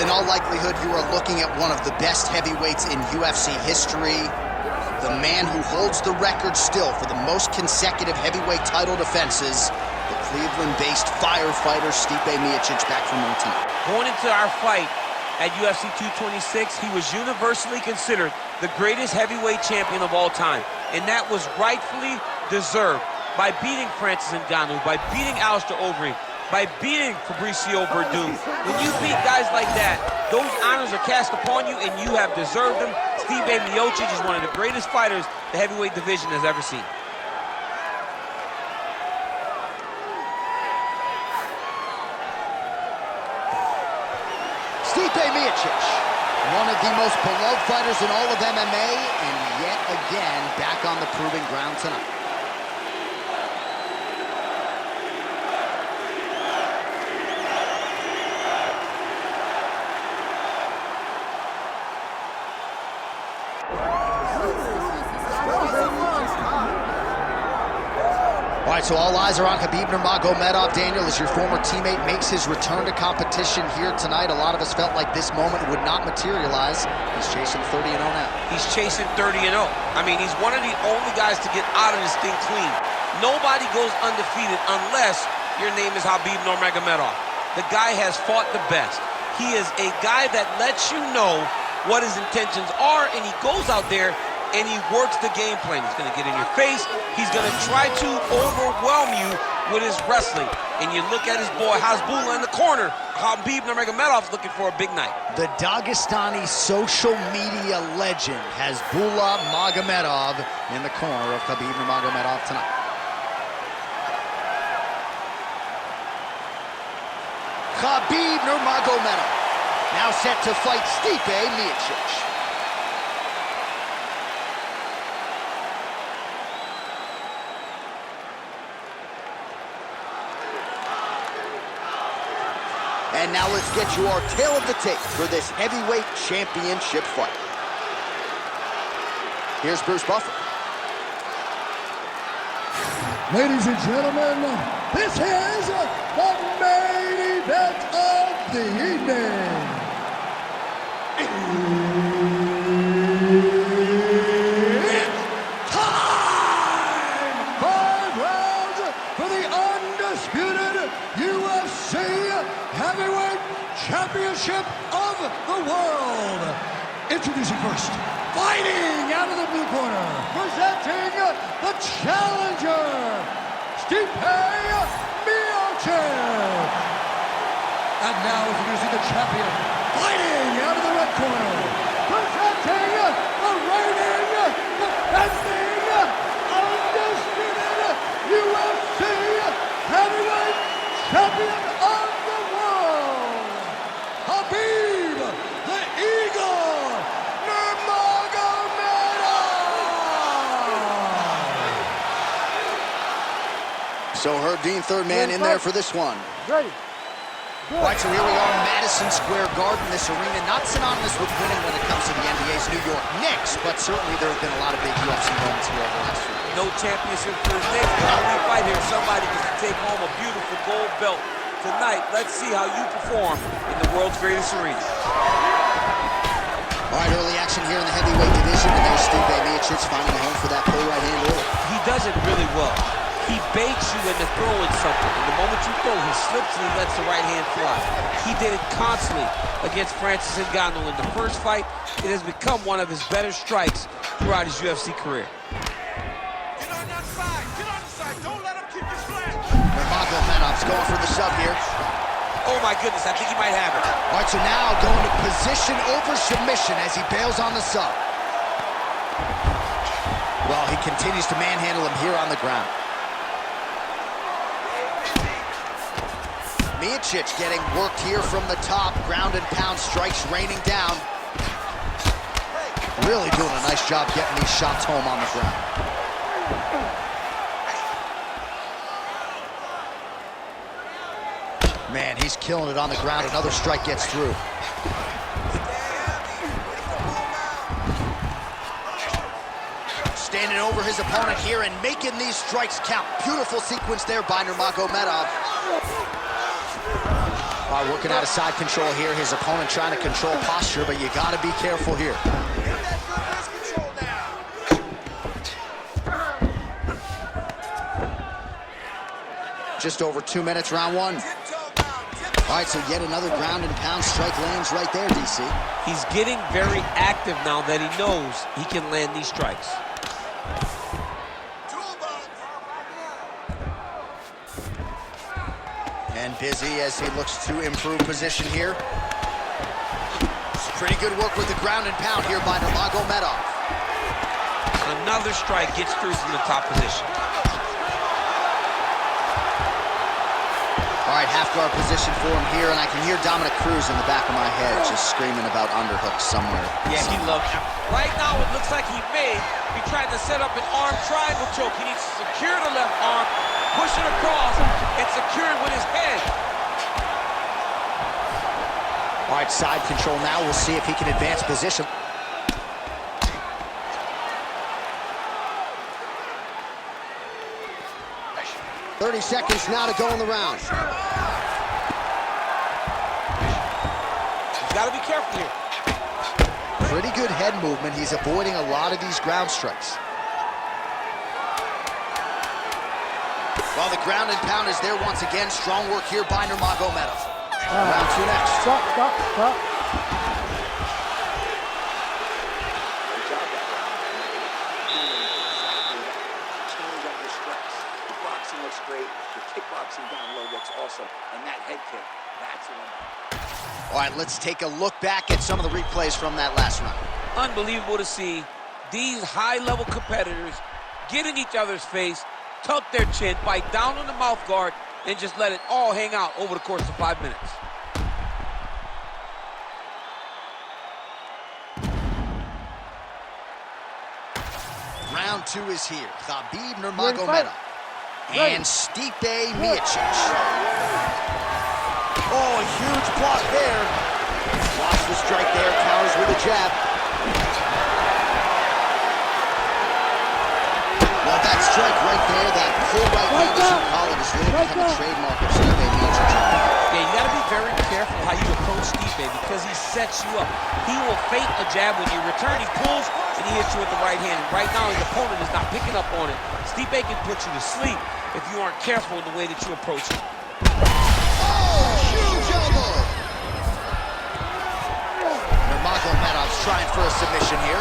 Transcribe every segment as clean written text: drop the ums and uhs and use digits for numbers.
in all likelihood, you are looking at one of the best heavyweights in UFC history. The man who holds the record still for the most consecutive heavyweight title defenses, the Cleveland-based firefighter Stipe Miocic, back for more tonight. Going into our fight at UFC 226, he was universally considered the greatest heavyweight champion of all time, and that was rightfully deserved by beating Francis Ngannou, by beating Alistair Overeem, by beating Fabricio Verdun. When you beat guys like that, those honors are cast upon you, and you have deserved them. Stipe Miocic is one of the greatest fighters the heavyweight division has ever seen. Stipe Miocic, one of the most beloved fighters in all of MMA, and yet again back on the proving ground tonight. All right, so all eyes are on Khabib Nurmagomedov. Daniel, as your former teammate makes his return to competition here tonight, a lot of us felt like this moment would not materialize. He's chasing 30-0 now. He's chasing 30-0. I mean, he's one of the only guys to get out of this thing clean. Nobody goes undefeated unless your name is Khabib Nurmagomedov. The guy has fought the best. He is a guy that lets you know what his intentions are, and he goes out there and he works the game plan. He's going to get in your face. He's going to try to overwhelm you with his wrestling. And you look at his boy Hasbulla in the corner. Khabib Nurmagomedov's looking for a big night. The Dagestani social media legend Hasbulla Magomedov in the corner of Khabib Nurmagomedov tonight. Khabib Nurmagomedov now set to fight Stipe Miocic. And now let's get you our tale of the tape for this heavyweight championship fight. Here's Bruce Buffer. Ladies and gentlemen, this is the main event of the evening. It's time! 5 rounds for the undisputed UFC Heavyweight Championship of the world. Introducing first, fighting out of the blue corner, presenting the challenger, Stipe Miocic. And now introducing the champion, fighting out of the red corner, presenting the reigning, defending, undisputed UFC Heavyweight Champion of the world, Khabib the Eagle Nurmagomedov. So Herb Dean, third man in there for this one. Ready. All right, so here we are, Madison Square Garden, this arena, not synonymous with winning when it comes to the NBA's New York Knicks, but certainly there have been a lot of big UFC moments here over the last few years. No championship for the Knicks, but when we fight here, somebody gets to take home a beautiful gold belt. Tonight, let's see how you perform in the world's greatest arena. All right, early action here in the heavyweight division, and there's Stipe Miocic finding a home for that pull right hand early. He does it really well. He baits you into throwing something, and the moment you throw, he slips and he lets the right hand fly. He did it constantly against Francis Ngannou in the first fight. It has become one of his better strikes throughout his UFC career. Get on that side, don't let him keep you flat. Nurmagomedov's going for the sub here. Oh my goodness, I think he might have it. All right, so now going to position over submission as he bails on the sub. Well, he continues to manhandle him here on the ground. Miocic getting worked here from the top. Ground and pound strikes raining down. Really doing a nice job getting these shots home on the ground. Man, he's killing it on the ground. Another strike gets through. Standing over his opponent here and making these strikes count. Beautiful sequence there by Nurmagomedov. Working out of side control here. His opponent trying to control posture, but you got to be careful here. Get that good wrist control now. Just over 2 minutes, round one. All right, so yet another ground and pound strike lands right there, DC. He's getting very active now that he knows he can land these strikes. And busy as he looks to improve position here. Pretty good work with the ground and pound here by Nurmagomedov. Another strike gets through from the top position. All right, half guard position for him here, and I can hear Dominic Cruz in the back of my head just screaming about underhooks somewhere. Yeah, he loves it. Right now, it looks like he may be trying to set up an arm triangle choke. He needs to secure the left arm, push it across, and secure it with his head. All right, side control now. We'll see if he can advance position. "30 seconds now to go in the round." He's got to be careful here. Pretty good head movement. He's avoiding a lot of these ground strikes. While the ground and pound is there once again, strong work here by Nurmagomedov. Round two next. Stop. Change up your strikes. The boxing looks great. The kickboxing down low looks awesome. And that head kick, that's the one. All right, let's take a look back at some of the replays from that last round. Unbelievable to see these high-level competitors get in each other's face, tuck their chin, bite down on the mouth guard, and just let it all hang out over the course of 5 minutes. Round two is here. Khabib Nurmagomedov and Stipe Miocic. Oh, a huge block there. Blocks the strike there, counters with a jab. Well, that strike right there, that full right hand, as you call it, has really become a trademark of Stipe Miocic. Yeah, you got to be very careful how you approach Stipe because he sets you up. He will feint a jab when you return. He pulls and he hits you with the right hand. Right now, his opponent is not picking up on it. Stipe can put you to sleep if you aren't careful in the way that you approach him. Oh, huge elbow! Nurmagomedov's trying for a submission here.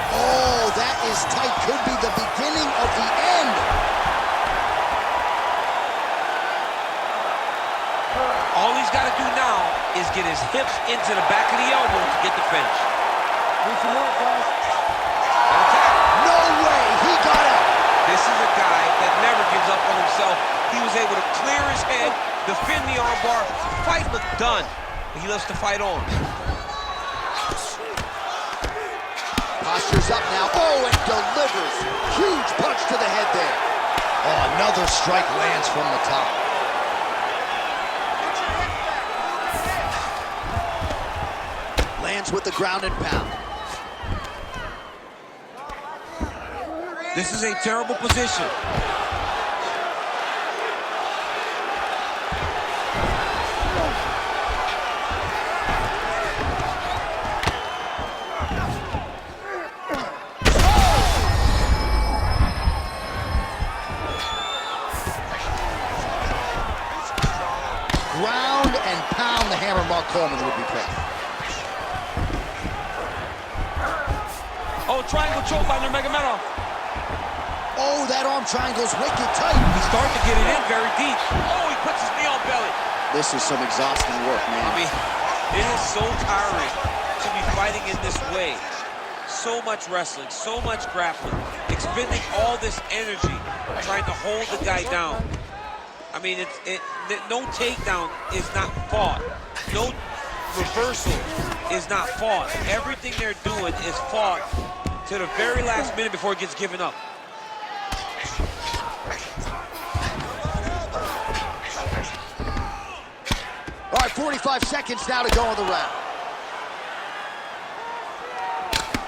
Oh, that is tight. Could be the beginning of the end. All he's got to do now is get his hips into the back of the elbow to get the finish. No way, he got out. This is a guy that never gives up on himself. He was able to clear his head, defend the armbar. Fight looked done, but he loves to fight on. Posture's up now. Oh, and delivers. Huge punch to the head there. Oh, another strike lands from the top. Lands with the ground and pound. This is a terrible position. Ground and pound, the hammer Mark Coleman would be proud. Oh, triangle choke by Nurmagomedov. Oh, that arm triangle's wicked tight. He's starting to get it in very deep. Oh, he puts his knee on belly. This is some exhausting work, man. I mean, it is so tiring to be fighting in this way. So much wrestling, so much grappling, expending all this energy trying to hold the guy down. I mean, no takedown is not fought. No reversal is not fought. Everything they're doing is fought to the very last minute before it gets given up. All right, 45 seconds now to go in the round.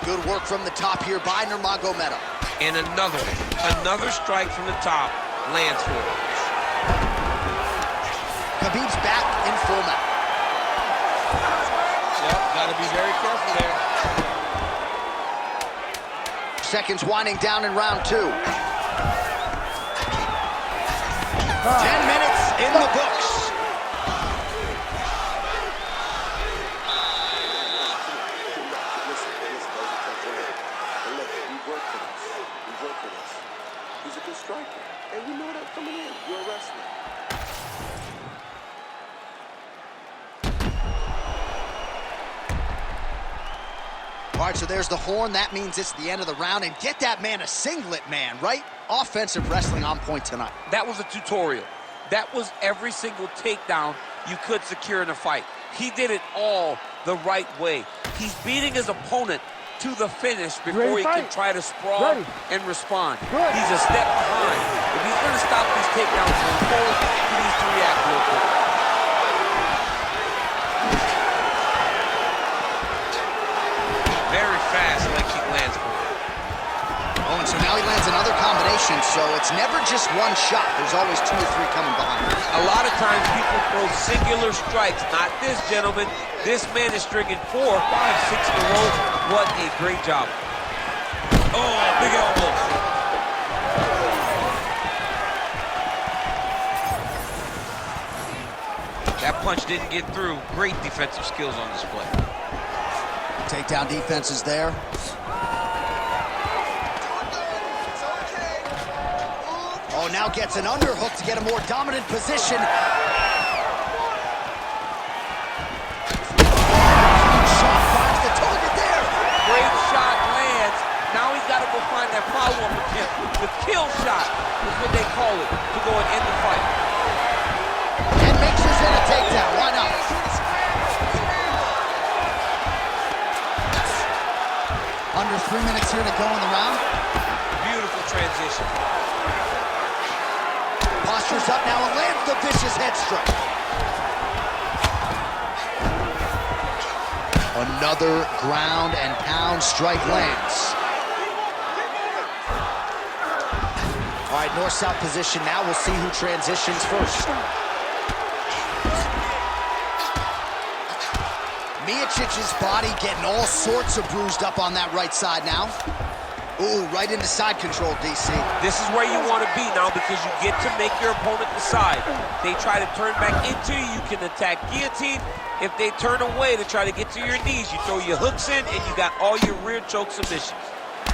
Good work from the top here by Nurmagomedov. And another strike from the top lands for him. Khabib's back in full mount. Yep, gotta be very careful there. Seconds winding down in round 2. 10 minutes in the books. He's a good striker, and we know that coming in. You're a wrestler. All right, so there's the horn. That means it's the end of the round. And get that man a singlet, man, right? Offensive wrestling on point tonight. That was a tutorial. That was every single takedown you could secure in a fight. He did it all the right way. He's beating his opponent to the finish before he can try to sprawl and respond. He's a step behind. If he's going to stop these takedowns going forward, he needs to react real quick. Very fast leg kick lands for him. Oh, and so now he lands another combination, so it's never just one shot. There's always 2 or 3 coming behind him. A lot of times people throw singular strikes. Not this gentleman. This man is stringing 4, 5, 6 in a row. What a great job. Oh, big elbow. That punch didn't get through. Great defensive skills on display. Takedown defense is there. Oh, now gets an underhook to get a more dominant position. Shot finds the target there. Great shot lands. Now he's got to go find that follow-up attempt. The kill shot is what they call it, to go and end the fight. And mixes in a takedown. Why not? Under 3 minutes here to go in the round. Beautiful transition. Postures up now and lands the vicious head strike. Another ground and pound strike lands. All right, north-south position now. We'll see who transitions first. Miocic's body getting all sorts of bruised up on that right side now. Ooh, right into side control, DC. This is where you want to be now because you get to make your opponent decide. They try to turn back into you, you can attack guillotine. If they turn away to try to get to your knees, you throw your hooks in and you got all your rear choke submissions.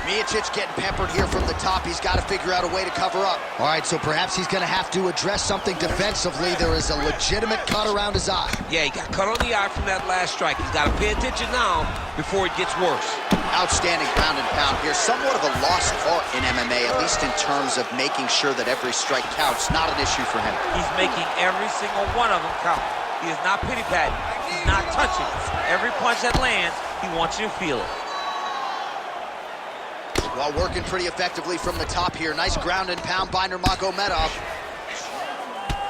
Miocic getting peppered here from the top. He's got to figure out a way to cover up. All right, so perhaps he's going to have to address something defensively. There is a legitimate cut around his eye. Yeah, he got cut on the eye from that last strike. He's got to pay attention now before it gets worse. Outstanding ground and pound here. Somewhat of a lost art in MMA, at least in terms of making sure that every strike counts. Not an issue for him. He's making every single one of them count. He is not pity-patting. He's not touching. Every punch that lands, he wants you to feel it. Well, working pretty effectively from the top here. Nice ground and pound by Nurmagomedov.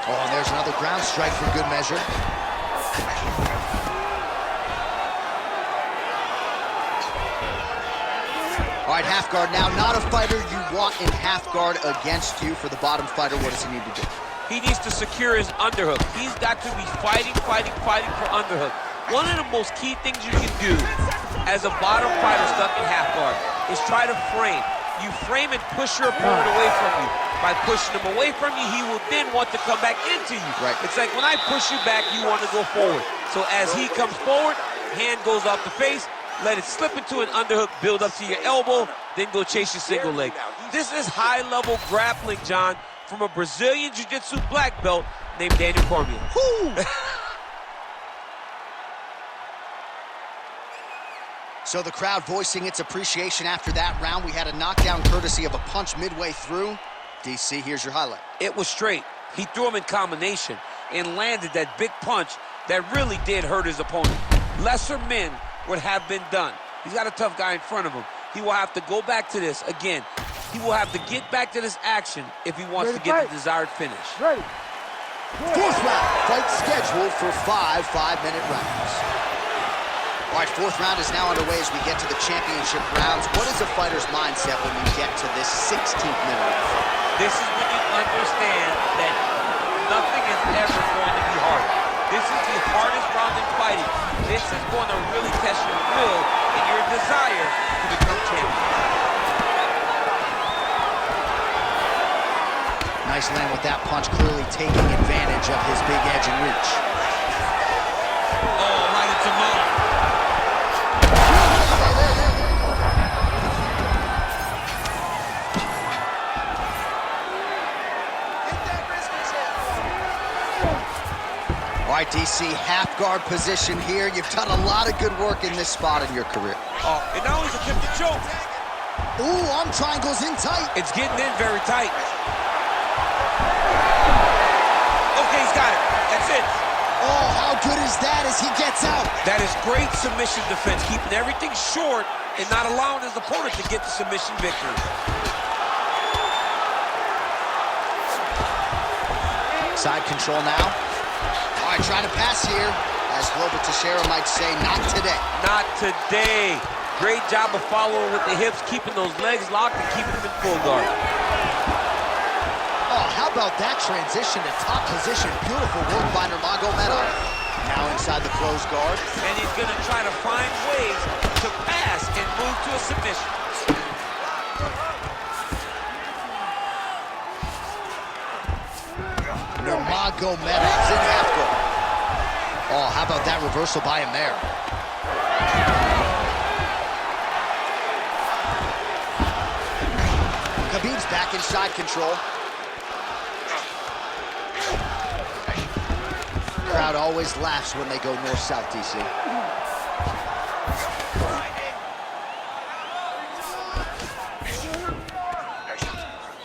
Oh, and there's another ground strike for good measure. All right, half guard now. Not a fighter you want in half guard against you. For the bottom fighter, what does he need to do? He needs to secure his underhook. He's got to be fighting for underhook. One of the most key things you can do as a bottom fighter stuck in half guard is try to frame. You frame and push your opponent away from you. By pushing him away from you, he will then want to come back into you. Right. It's like when I push you back, you want to go forward. So as he comes forward, hand goes off the face, let it slip into an underhook, build up to your elbow, then go chase your single leg. This is high-level grappling, John, from a Brazilian Jiu-Jitsu black belt named Daniel Cormier. So the crowd voicing its appreciation after that round. We had a knockdown courtesy of a punch midway through. DC, here's your highlight. It was straight. He threw him in combination and landed that big punch that really did hurt his opponent. Lesser men would have been done. He's got a tough guy in front of him. He will have to go back to this again. He will have to get back to this action if he wants to get the desired finish. Ready. Fourth round, fight scheduled for 5 5-minute rounds. All right, fourth round is now underway as we get to the championship rounds. What is a fighter's mindset when you get to this 16th minute? This is when you understand that nothing is ever going to be harder. This is the hardest round in fighting. This is going to really test your will and your desire to become champion. Nice land with that punch, clearly taking advantage of his big edge and reach. Oh, right into Mo. All right, DC, half guard position here. You've done a lot of good work in this spot in your career. Oh, and now he's attempting to choke. Ooh, arm triangle's in tight. It's getting in very tight. Okay, he's got it. That's it. Oh, how good is that as he gets out? That is great submission defense, keeping everything short and not allowing his opponent to get the submission victory. Side control now. All right, trying to pass here. As Glover Teixeira might say, not today. Not today. Great job of following with the hips, keeping those legs locked and keeping them in full guard. Oh, how about that transition to top position? Beautiful work by Nurmagomedov. Now inside the closed guard. And he's going to try to find ways to pass and move to a submission. Nurmagomedov's in half guard. Oh, how about that reversal by him there? Khabib's back in side control. Crowd always laughs when they go north-south, DC.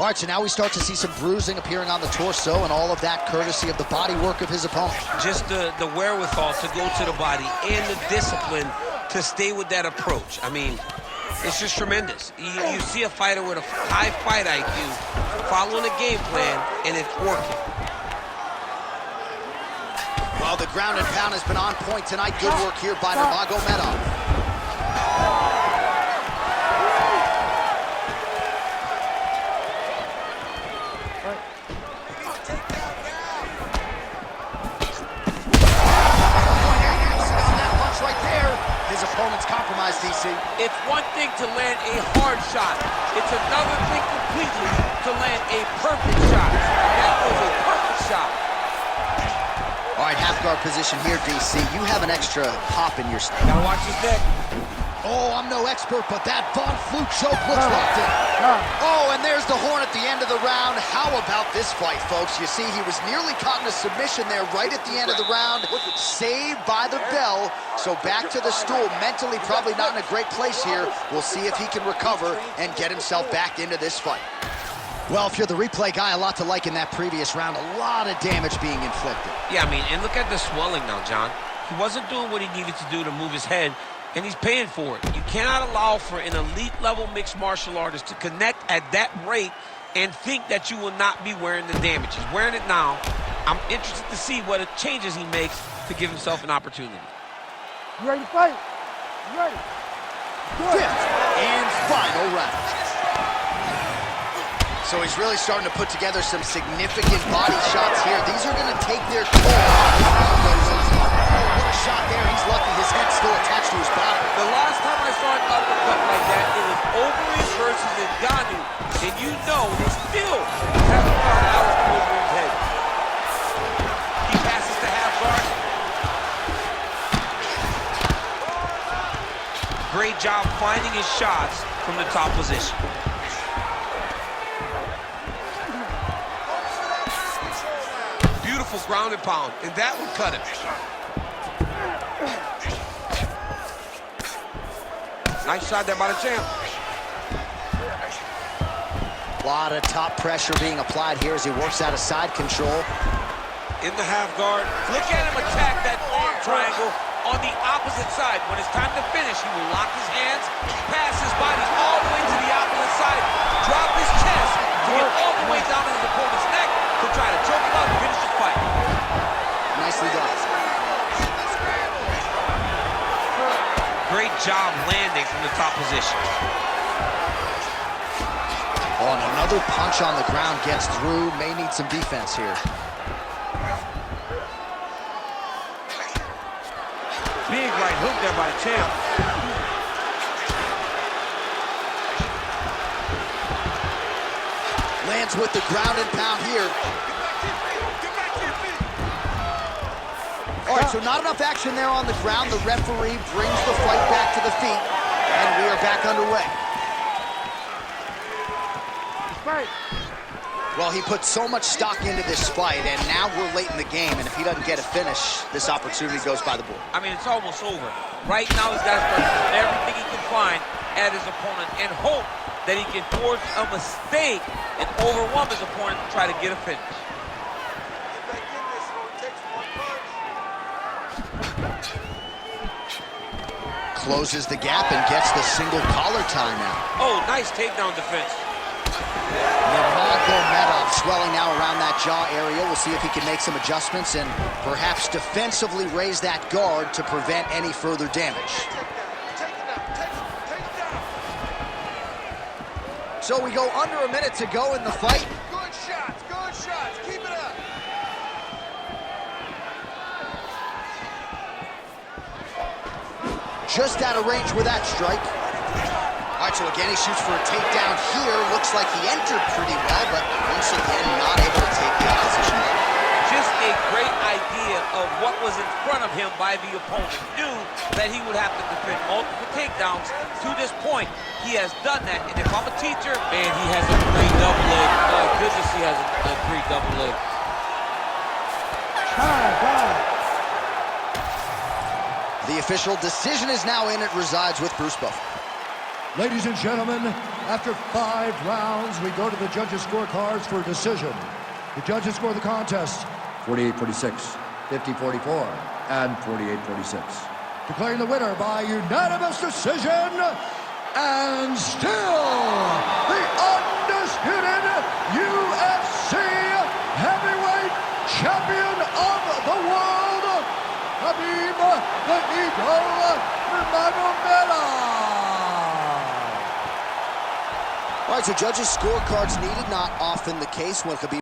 All right, so now we start to see some bruising appearing on the torso, and all of that courtesy of the body work of his opponent. Just the wherewithal to go to the body and the discipline to stay with that approach. I mean, it's just tremendous. You see a fighter with a high fight IQ following a game plan, and it's working. Well, the ground and pound has been on point tonight. Good work here by Nurmagomedov. Opponent's compromised, DC. It's one thing to land a hard shot. It's another thing completely to land a perfect shot. That was a perfect shot. All right, half guard position here, DC. You have an extra pop in your step. Gotta watch his neck. Oh, I'm no expert, but that Von Flue choke looks locked in. Oh, and there's the horn at the end of the round. How about this fight, folks? You see, he was nearly caught in a submission there right at the end of the round. Saved by the bell. So back to the stool. Mentally probably not in a great place here. We'll see if he can recover and get himself back into this fight. Well, if you're the replay guy, a lot to like in that previous round. A lot of damage being inflicted. Yeah, I mean, and look at the swelling now, John. He wasn't doing what he needed to do to move his head, and he's paying for it. You cannot allow for an elite-level mixed martial artist to connect at that rate and think that you will not be wearing the damage. He's wearing it now. I'm interested to see what changes he makes to give himself an opportunity. You ready to fight? You ready? Good. Fifth and final round. So he's really starting to put together some significant body shots here. These are going to take their toll. What a shot there. He's lucky his head's still attached to his body. The last time I saw an uppercut like that, it was Overeem versus Ngannou. And you know they still haven't found out Overeem's head. He passes to half guard. Great job finding his shots from the top position. Beautiful ground and pound, and that would cut him. Nice shot there by the champ. A lot of top pressure being applied here as he works out of side control. In the half guard. Look at him attack that arm triangle on the opposite side. When it's time to finish, he will lock his hands, pass his body all the way to the opposite side, drop his chest to get all the way down to his opponent's neck to try to choke him out and finish the fight. Nicely done. Great job landing from the top position. Oh, and another punch on the ground gets through. May need some defense here. right hook there by the champ. Lands with the ground and pound here. Get back to your feet. All right, so not enough action there on the ground. The referee brings the fight back to the feet, and we are back underway. Well, he put so much stock into this fight, and now we're late in the game, and if he doesn't get a finish, this opportunity goes by the board. I mean, it's almost over. Right now, he's got to start doing everything he can find at his opponent and hope that he can force a mistake and overwhelm his opponent to try to get a finish. Get back in this, it only takes one punch. Closes the gap and gets the single collar tie now. Oh, nice takedown defense. Nurmagomedov swelling now around that jaw area. We'll see if he can make some adjustments and perhaps defensively raise that guard to prevent any further damage. Take it down. So we go under a minute to go in the fight. Good shots. Keep it up. Just out of range with that strike. All right, so again, he shoots for a takedown here. Looks like he entered pretty well, but once again, not able to take the opposition. Just a great idea of what was in front of him by the opponent. Knew that he would have to defend multiple takedowns. To this point, he has done that. And if I'm a teacher, man, he has a great double leg. Oh, goodness, he has a great double leg. The official decision is now in. It resides with Bruce Buffer. Ladies and gentlemen, after 5 rounds, we go to the judges' scorecards for a decision. The judges score the contest 48-46, 50-44, and 48-46. Declaring the winner by unanimous decision, and still the undisputed UFC heavyweight champion of the world, Khabib the Eagle Nurmagomedov. All right, so judges' scorecards needed, not often the case when Khabib